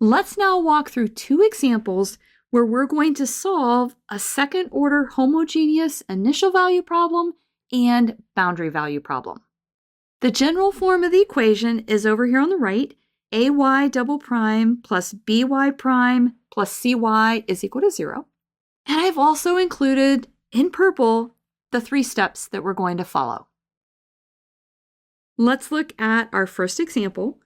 Let's now walk through two examples where we're going to solve a second-order homogeneous initial value problem and boundary value problem. The general form of the equation is over here on the right. AY double prime plus BY prime plus CY is equal to 0. And I've also included in purple the 3 steps that we're going to follow. Let's look at our first example.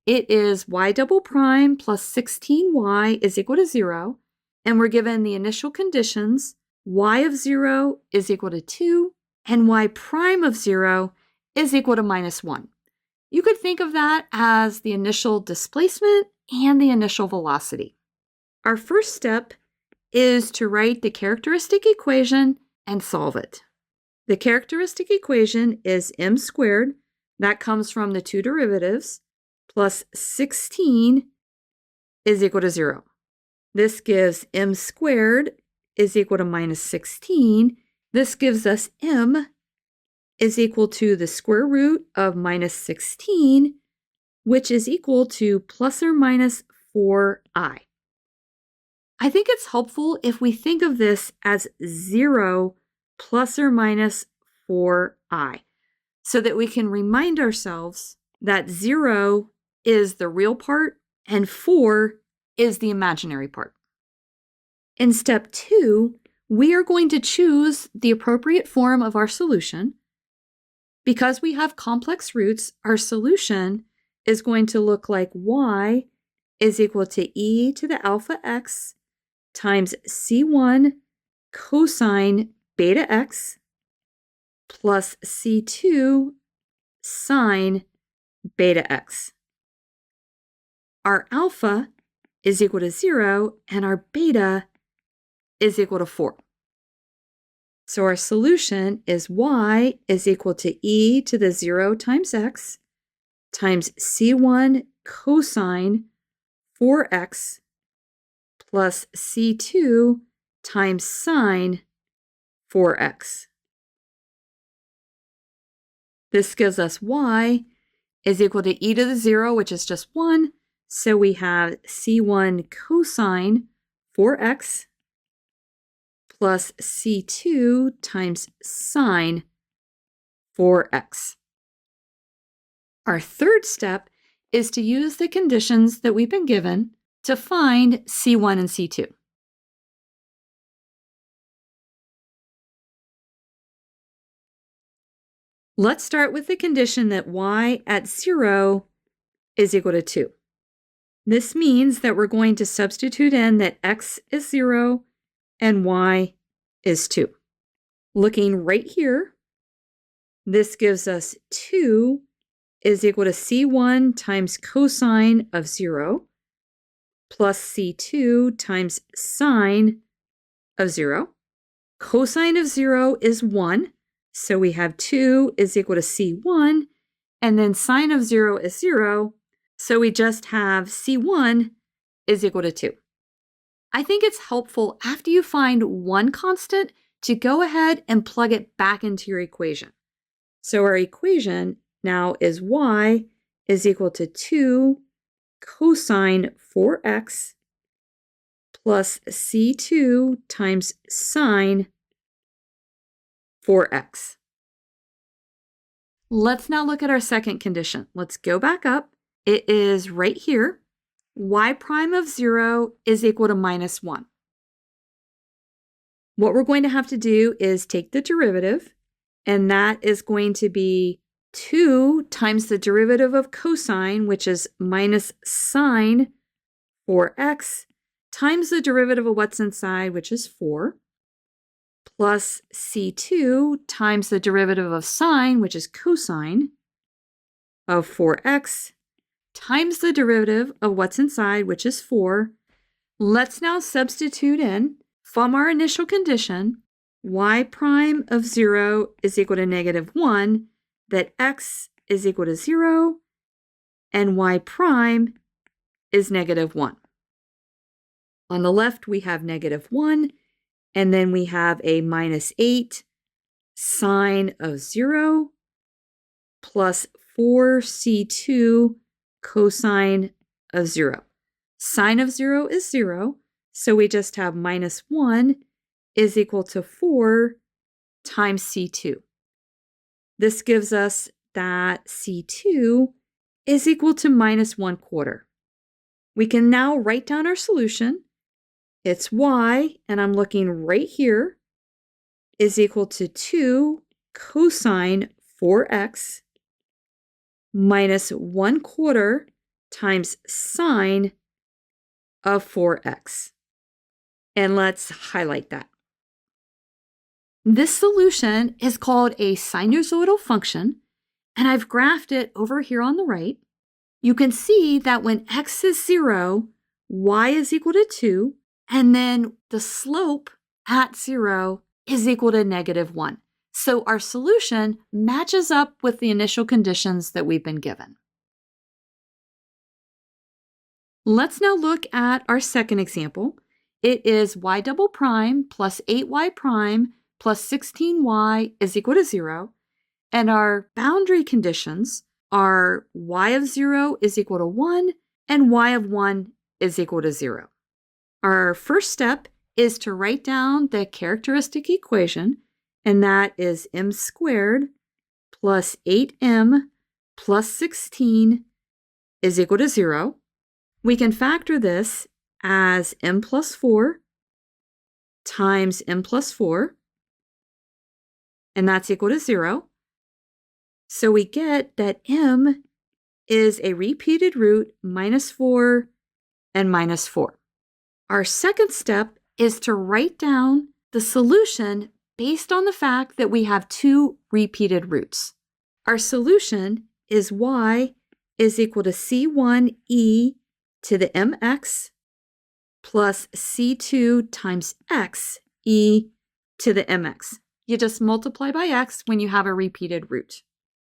It is y double prime plus 16y is equal to 0. And we're given the initial conditions. Y of 0 is equal to 2 and y prime of 0 is equal to minus 1. You could think of that as the initial displacement and the initial velocity. Our first step is to write the characteristic equation and solve it. The characteristic equation is m squared, that comes from the 2 derivatives, plus 16 is equal to 0. This gives m squared is equal to minus 16. This gives us m is equal to the square root of minus 16, which is equal to plus or minus 4i. I think it's helpful if we think of this as 0 plus or minus 4i, so that we can remind ourselves that 0 is the real part and 4 is the imaginary part. In step 2, we are going to choose the appropriate form of our solution. Because we have complex roots, our solution is going to look like y is equal to e to the alpha x times c1 cosine beta x plus c2 sine beta x. Our alpha is equal to 0 and our beta is equal to 4. So our solution is y is equal to e to the 0 times x times c1 cosine 4x plus c2 times sine 4x. This gives us y is equal to e to the 0, which is just 1. So we have c1 cosine 4x plus c2 times sine 4x. Our third step is to use the conditions that we've been given to find c1 and c2. Let's start with the condition that y at 0 is equal to 2. This means that we're going to substitute in that x is 0 and y is 2. Looking right here, this gives us 2 is equal to c1 times cosine of 0 plus c2 times sine of 0. Cosine of 0 is 1, so we have 2 is equal to c1, and then sine of 0 is 0, so we just have c1 is equal to 2. I think it's helpful after you find one constant to go ahead and plug it back into your equation. So our equation now is y is equal to 2 cosine 4x plus c2 times sine 4x. Let's now look at our second condition. Let's go back up. It is right here. Y prime of 0 is equal to minus 1. What we're going to have to do is take the derivative, and that is going to be 2 times the derivative of cosine, which is minus sine 4x, times the derivative of what's inside, which is 4, plus c2 times the derivative of sine, which is cosine, of 4x, times the derivative of what's inside, which is 4. Let's now substitute in, from our initial condition, y prime of 0 is equal to negative 1, that x is equal to 0, and y prime is negative 1. On the left, we have negative 1, and then we have a minus 8 sine of 0 plus 4c2 cosine of 0. Sine of 0 is 0, so we just have minus 1 is equal to 4 times C2. This gives us that C2 is equal to minus 1/4. We can now write down our solution. It's y, and I'm looking right here, is equal to 2 cosine 4x minus 1/4 times sine of 4x. And let's highlight that. This solution is called a sinusoidal function, and I've graphed it over here on the right. You can see that when x is 0, y is equal to 2, and then the slope at 0 is equal to -1. So our solution matches up with the initial conditions that we've been given. Let's now look at our second example. It is y double prime plus 8y prime plus 16y is equal to 0. And our boundary conditions are y of 0 is equal to 1 and y of 1 is equal to 0. Our first step is to write down the characteristic equation, and that is m squared plus 8m plus 16 is equal to 0. We can factor this as m plus 4 times m plus 4, and that's equal to 0. So we get that m is a repeated root minus 4 and minus 4. Our second step is to write down the solution based on the fact that we have two repeated roots. Our solution is y is equal to c1e to the mx plus c2 times x e to the mx. You just multiply by x when you have a repeated root.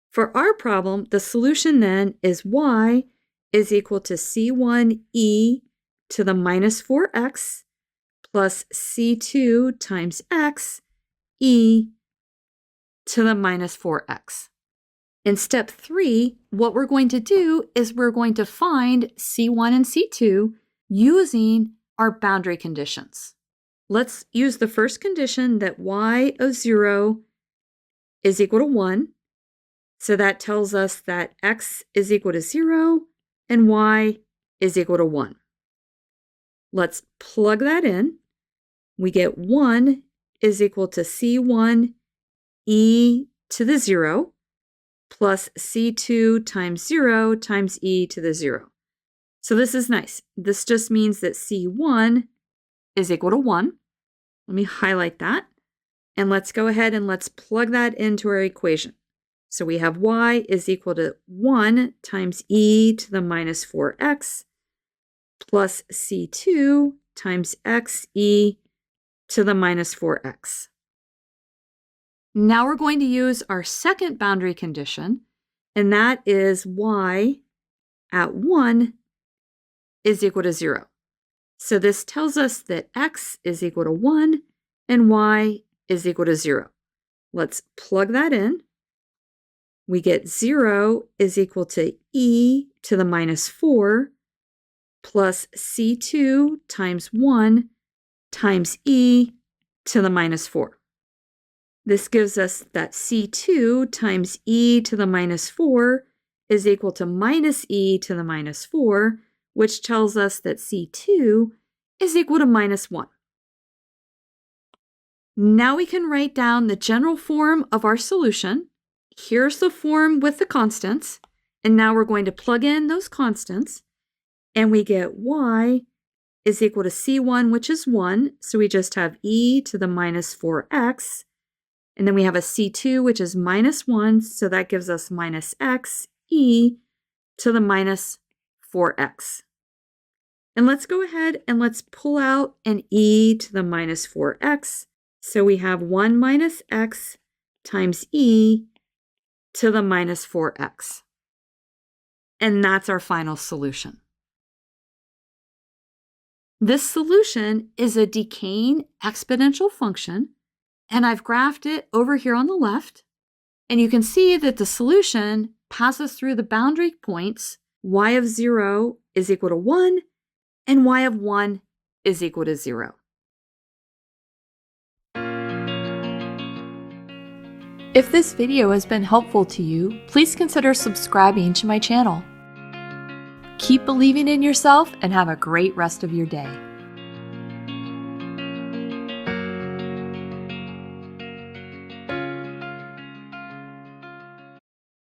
For our problem, the solution then is y is equal to c1e to the minus 4x plus c2 times x e to the minus 4x. In step 3, what we're going to do is we're going to find c1 and c2 using our boundary conditions. Let's use the first condition that y of 0 is equal to 1. So that tells us that x is equal to 0 and y is equal to 1. Let's plug that in. We get 1 is equal to c1 e to the 0 plus c2 times 0 times e to the 0. So this is nice. This just means that c1 is equal to 1. Let me highlight that. And let's go ahead and let's plug that into our equation. So we have y is equal to 1 times e to the minus 4x plus c2 times x e to the minus 4x. Now we're going to use our second boundary condition, and that is y at 1 is equal to 0. So this tells us that x is equal to 1 and y is equal to 0. Let's plug that in. We get 0 is equal to e to the minus 4 plus c2 times 1 times e to the minus 4. This gives us that c2 times e to the minus 4 is equal to minus e to the minus 4, which tells us that c2 is equal to minus 1. Now we can write down the general form of our solution. Here's the form with the constants, and now we're going to plug in those constants, and we get y is equal to c1, which is 1, so we just have e to the minus 4x, and then we have a c2, which is minus 1, so that gives us minus x e to the minus 4x. And let's go ahead and let's pull out an e to the minus 4x, so we have 1 minus x times e to the minus 4x. And that's our final solution. This solution is a decaying exponential function, and I've graphed it over here on the left. And you can see that the solution passes through the boundary points y of 0 is equal to 1 and y of 1 is equal to 0. If this video has been helpful to you, please consider subscribing to my channel. Keep believing in yourself and have a great rest of your day.